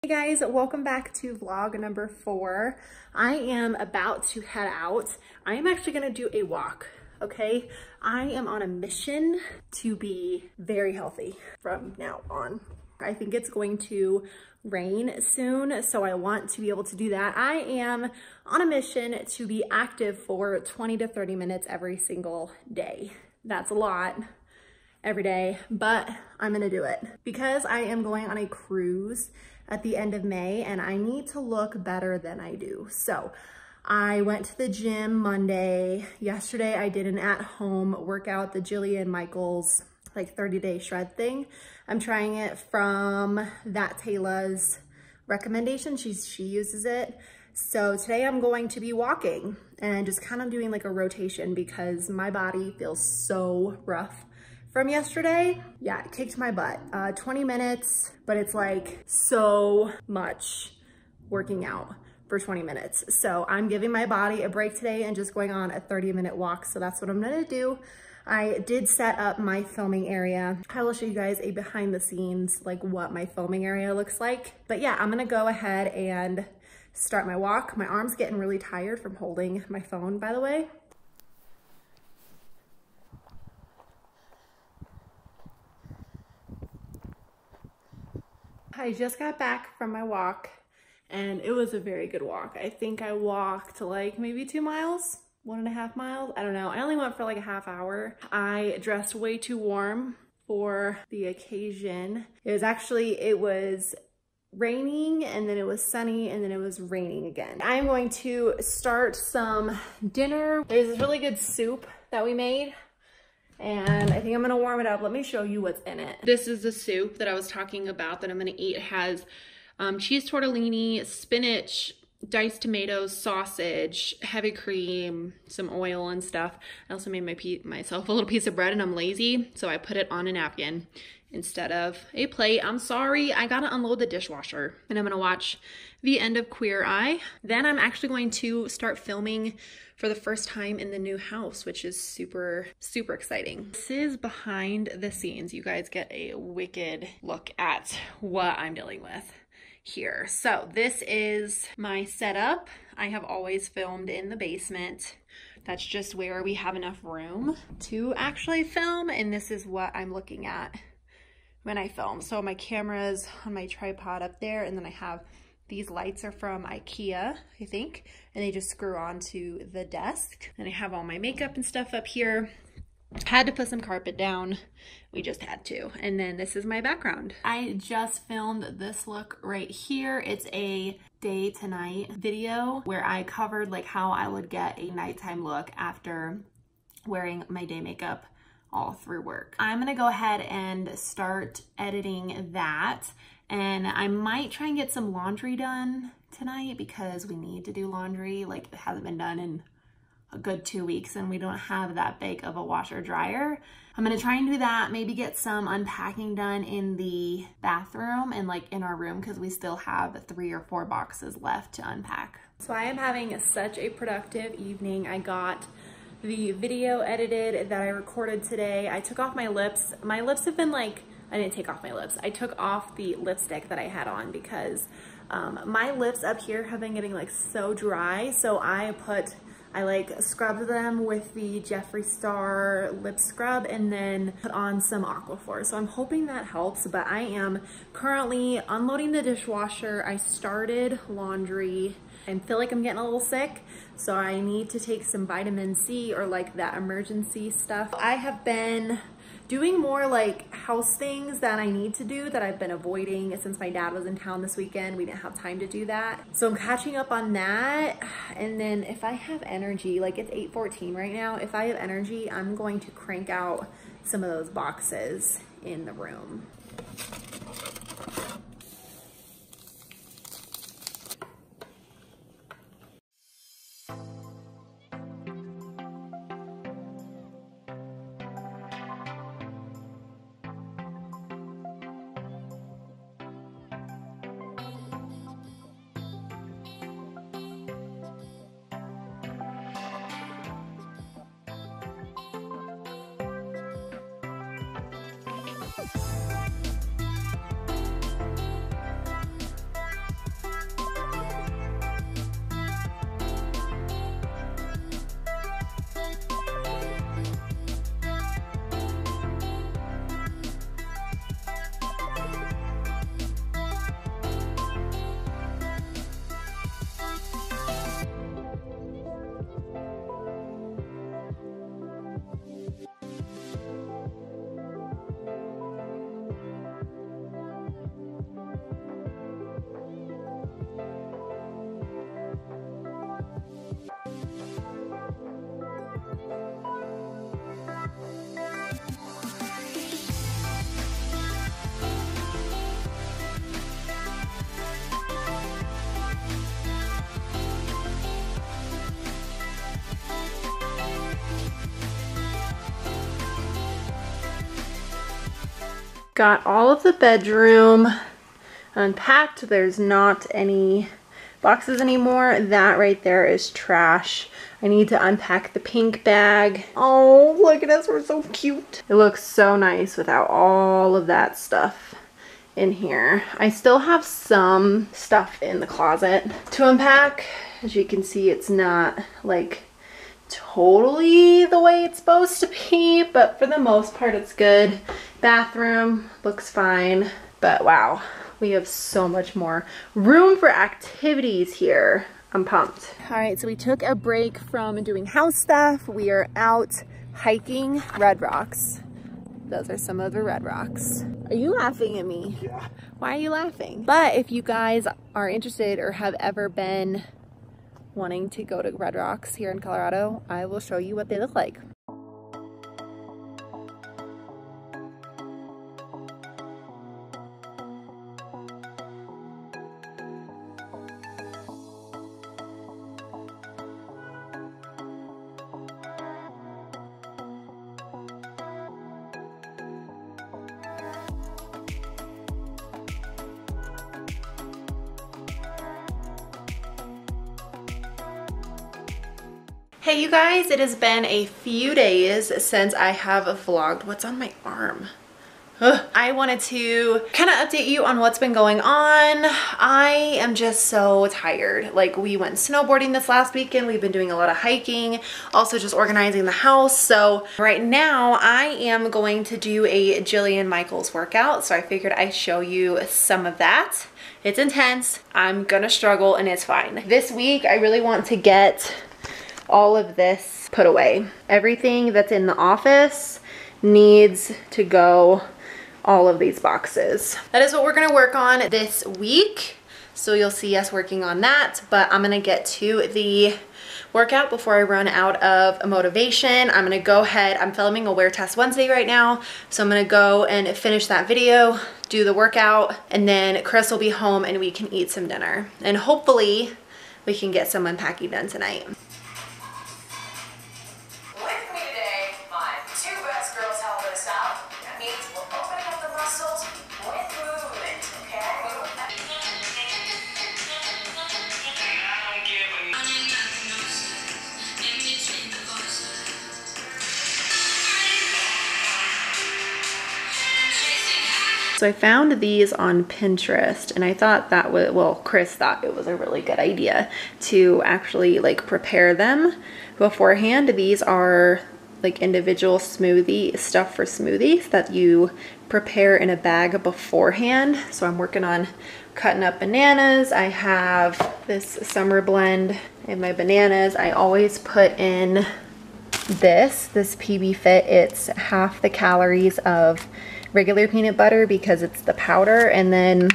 Hey guys, welcome back to vlog number 4. I am about to head out. I am actually gonna do a walk, okay? I am on a mission to be very healthy from now on. I think it's going to rain soon, so I want to be able to do that. I am on a mission to be active for 20 to 30 minutes every single day. That's a lot every day, but I'm gonna do it because I am going on a cruise at the end of May and I need to look better than I do. So I went to the gym Monday. Yesterday I did an at-home workout, the Jillian Michaels like 30-day shred thing. I'm trying it from that Taylor's recommendation. She uses it. So today I'm going to be walking and just kind of doing like a rotation because my body feels so rough from yesterday. Yeah, it kicked my butt. 20 minutes, but it's like so much working out for 20 minutes. So I'm giving my body a break today and just going on a 30-minute walk. So that's what I'm gonna do. I did set up my filming area. I will show you guys a behind the scenes, like what my filming area looks like. But yeah, I'm gonna go ahead and start my walk. My arm's getting really tired from holding my phone, by the way. I just got back from my walk and it was a very good walk. I think I walked like maybe 2 miles, 1.5 miles. I don't know. I only went for like a half hour. I dressed way too warm for the occasion. It was raining and then it was sunny and then it was raining again. I'm going to start some dinner. There's this really good soup that we made, and I think I'm gonna warm it up. Let me show you what's in it. This is the soup that I was talking about that I'm gonna eat. It has cheese tortellini, spinach, diced tomatoes, sausage, heavy cream, some oil and stuff. I also made myself a little piece of bread and I'm lazy, so I put it on a napkin instead of a plate. I'm sorry, I gotta unload the dishwasher. And I'm gonna watch the end of Queer Eye. Then I'm actually going to start filming for the first time in the new house, which is super, super exciting. This is behind the scenes. You guys get a wicked look at what I'm dealing with here. So this is my setup. I have always filmed in the basement. That's just where we have enough room to actually film. And this is what I'm looking at when I film. So my camera's on my tripod up there, and then I have these lights are from IKEA, I think, and they just screw onto the desk. And I have all my makeup and stuff up here. Had to put some carpet down. We just had to. And then this is my background. I just filmed this look right here. It's a day to night video where I covered like how I would get a nighttime look after wearing my day makeup all through work. I'm gonna go ahead and start editing that. And I might try and get some laundry done tonight because we need to do laundry. Like, it hasn't been done in a good 2 weeks and we don't have that big of a washer dryer. I'm gonna try and do that, maybe get some unpacking done in the bathroom and like in our room because we still have 3 or 4 boxes left to unpack. So I am having such a productive evening. I got the video edited that I recorded today. I took off my lips. My lips have been like, I didn't take off my lips. I took off the lipstick that I had on because my lips up here have been getting like so dry. So I like scrubbed them with the Jeffree Star lip scrub and then put on some Aquaphor. So I'm hoping that helps, but I am currently unloading the dishwasher. I started laundry. I feel like I'm getting a little sick, so I need to take some vitamin C or like that emergency stuff. I have been doing more like house things that I need to do that I've been avoiding since my dad was in town this weekend. We didn't have time to do that. So I'm catching up on that. And then if I have energy, like it's 8:14 right now, if I have energy, I'm going to crank out some of those boxes in the room. Got all of the bedroom unpacked. There's not any boxes anymore. That right there is trash. I need to unpack the pink bag. Oh, look at us, we're so cute. It looks so nice without all of that stuff in here. I still have some stuff in the closet to unpack. As you can see, it's not like totally the way it's supposed to be, but for the most part it's good. Bathroom looks fine, but wow, we have so much more room for activities here. I'm pumped. All right, so we took a break from doing house stuff. We are out hiking Red Rocks. Those are some of the Red Rocks. Are you laughing at me? Yeah. Why are you laughing? But if you guys are interested or have ever been wanting to go to Red Rocks here in Colorado, I will show you what they look like. Hey you guys, it has been a few days since I have vlogged. What's on my arm? Ugh. I wanted to kind of update you on what's been going on. I am just so tired. Like, we went snowboarding this last weekend. We've been doing a lot of hiking, also just organizing the house. So right now I am going to do a Jillian Michaels workout. So I figured I'd show you some of that. It's intense. I'm gonna struggle and it's fine. This week I really want to get all of this put away. Everything that's in the office needs to go, all of these boxes. That is what we're gonna work on this week. So you'll see us working on that, but I'm gonna get to the workout before I run out of motivation. I'm gonna go ahead, I'm filming a Wear Test Wednesday right now, so I'm gonna go and finish that video, do the workout, and then Chris will be home and we can eat some dinner. And hopefully we can get some unpacking done tonight. So I found these on Pinterest and I thought that was, well, Chris thought it was a really good idea to actually like prepare them beforehand. These are like individual smoothie stuff for smoothies that you prepare in a bag beforehand. So I'm working on cutting up bananas. I have this summer blend. I have my bananas. I always put in this PB Fit. It's half the calories of regular peanut butter because it's the powder, and then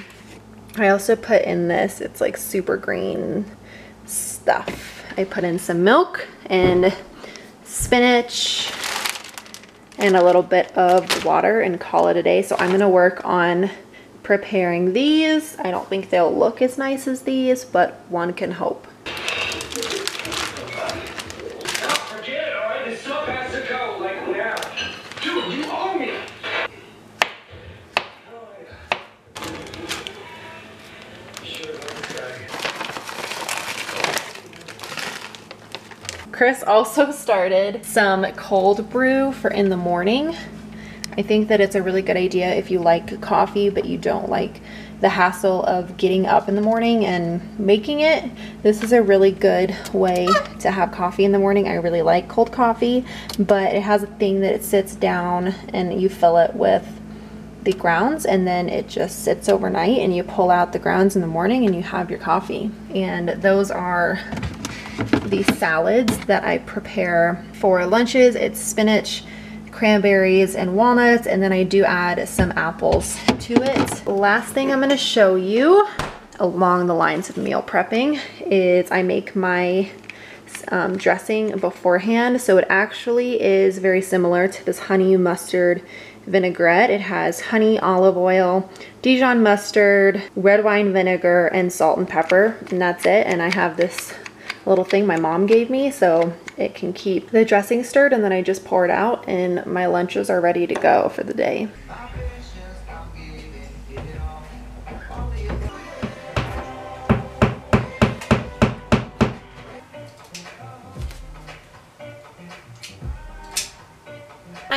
I also put in this, it's like super green stuff. I put in some milk and spinach and a little bit of water and call it a day. So I'm gonna work on preparing these. I don't think they'll look as nice as these, but one can hope. Chris also started some cold brew for in the morning. I think that it's a really good idea if you like coffee but you don't like the hassle of getting up in the morning and making it. This is a really good way to have coffee in the morning. I really like cold coffee, but it has a thing that it sits down and you fill it with the grounds and then it just sits overnight and you pull out the grounds in the morning and you have your coffee. And those are these salads that I prepare for lunches. It's spinach, cranberries, and walnuts, and then I do add some apples to it. Last thing I'm going to show you along the lines of meal prepping is I make my dressing beforehand. So it actually is very similar to this honey mustard vinaigrette. It has honey, olive oil, Dijon mustard, red wine vinegar, and salt and pepper, and that's it. And I have this little thing my mom gave me so it can keep the dressing stirred, and then I just pour it out and my lunches are ready to go for the day.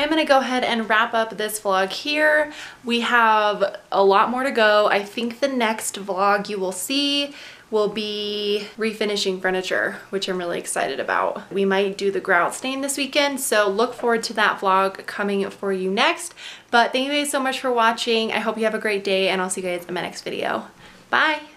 I'm gonna go ahead and wrap up this vlog here. We have a lot more to go. I think the next vlog you will see will be refinishing furniture, which I'm really excited about. We might do the grout stain this weekend, so look forward to that vlog coming for you next. But thank you guys so much for watching. I hope you have a great day, and I'll see you guys in my next video. Bye!